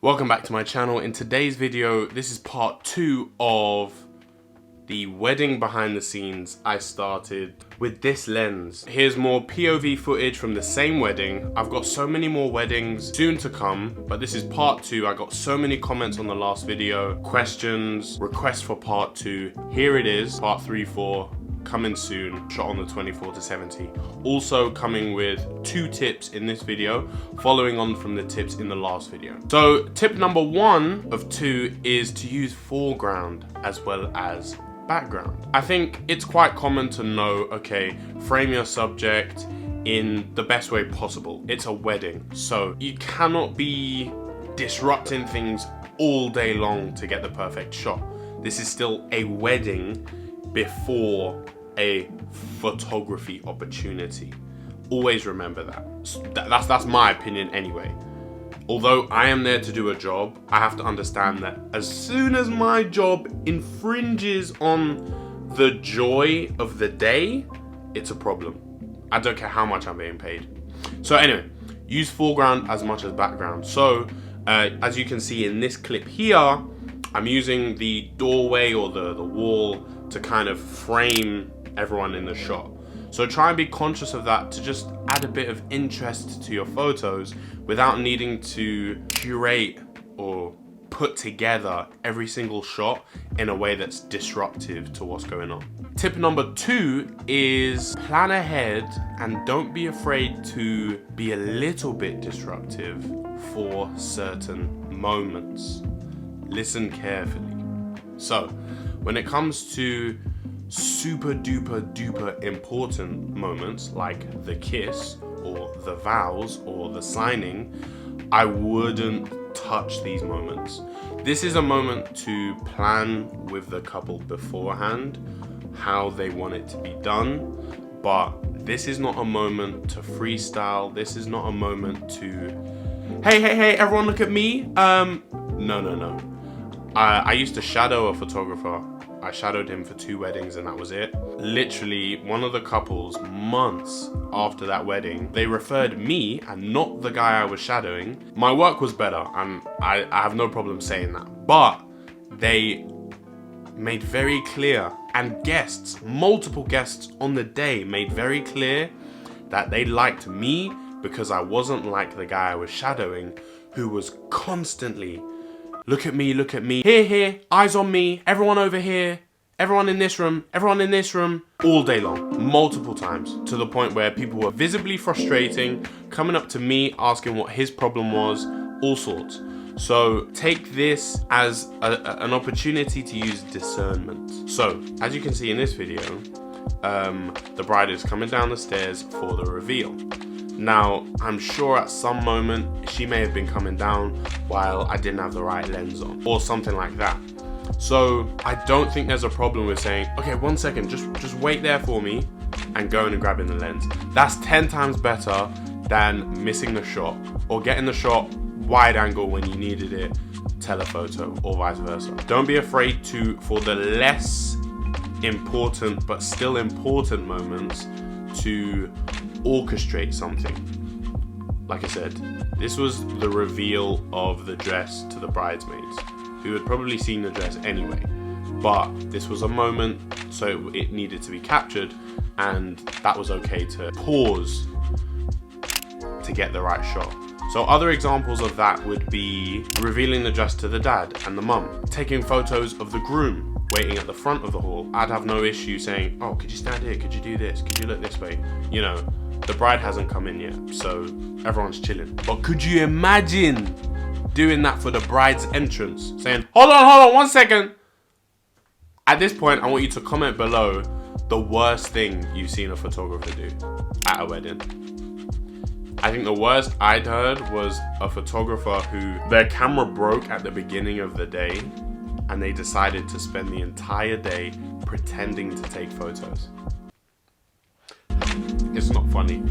Welcome back to my channel. In today's video, this is part 2 of the wedding behind the scenes I started with this lens. Here's more POV footage from the same wedding. I've got so many more weddings soon to come, but this is part 2. I got so many comments on the last video, questions, requests for part 2. Here it is, part 3, 4. Coming soon, shot on the 24-70. Also coming with 2 tips in this video, following on from the tips in the last video. So tip number 1 of 2 is to use foreground as well as background. I think it's quite common to know, okay, frame your subject in the best way possible. It's a wedding, so you cannot be disrupting things all day long to get the perfect shot. This is still a wedding before a photography opportunity. Always remember that. That's my opinion anyway. Although I am there to do a job, I have to understand that as soon as my job infringes on the joy of the day, it's a problem. I don't care how much I'm being paid. So anyway, use foreground as much as background. So as you can see in this clip here, I'm using the doorway or the wall to kind of frame everyone in the shot. So try and be conscious of that to just add a bit of interest to your photos without needing to curate or put together every single shot in a way that's disruptive to what's going on. Tip number 2 is plan ahead and don't be afraid to be a little bit disruptive for certain moments. Listen carefully. So when it comes to super duper important moments like the kiss or the vows or the signing, I wouldn't touch these moments. This is a moment to plan with the couple beforehand how they want it to be done, but this is not a moment to freestyle. This is not a moment to hey everyone look at me. No. I used to shadow a photographer. I shadowed him for 2 weddings and that was it. Literally, one of the couples, months after that wedding, they referred me and not the guy I was shadowing. My work was better and I have no problem saying that. But they made very clear, and guests, multiple guests on the day made very clear that they liked me because I wasn't like the guy I was shadowing, who was constantly look at me, here, eyes on me, everyone over here, everyone in this room, all day long, multiple times, to the point where people were visibly frustrating, coming up to me, asking what his problem was, all sorts. So take this as an opportunity to use discernment. So, as you can see in this video, the bride is coming down the stairs for the reveal. Now, I'm sure at some moment she may have been coming down while I didn't have the right lens on or something like that. So I don't think there's a problem with saying, okay, 1 second, just wait there for me and going and grabbing the lens. That's 10 times better than missing the shot or getting the shot wide angle when you needed it, telephoto, or vice versa. Don't be afraid to, for the less important but still important moments, to orchestrate something. Like I said, this was the reveal of the dress to the bridesmaids, who had probably seen the dress anyway, but this was a moment, so it needed to be captured, and that was okay to pause to get the right shot. So other examples of that would be revealing the dress to the dad and the mum, taking photos of the groom waiting at the front of the hall. I'd have no issue saying, oh, could you stand here, could you do this, could you look this way, you know. The bride hasn't come in yet, so everyone's chilling. But could you imagine doing that for the bride's entrance? Saying, hold on, 1 second. At this point, I want you to comment below the worst thing you've seen a photographer do at a wedding. I think the worst I'd heard was a photographer who their camera broke at the beginning of the day and they decided to spend the entire day pretending to take photos. It's not funny.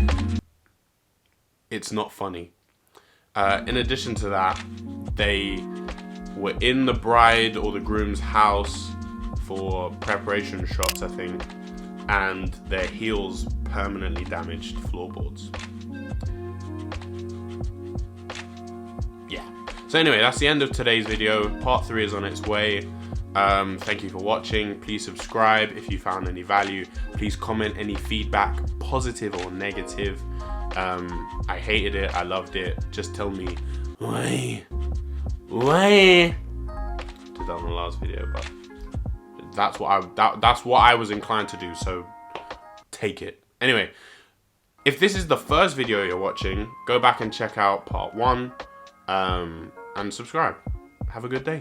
It's not funny. In addition to that, they were in the bride or the groom's house for preparation shots, I think, and their heels permanently damaged floorboards. So anyway, that's the end of today's video. Part 3 is on its way. Thank you for watching. Please subscribe if you found any value. Please comment any feedback, positive or negative. I hated it, I loved it. Just tell me why. Did that on the last video, but that's what I was inclined to do, so take it. Anyway, if this is the first video you're watching, go back and check out part 1 and subscribe. Have a good day.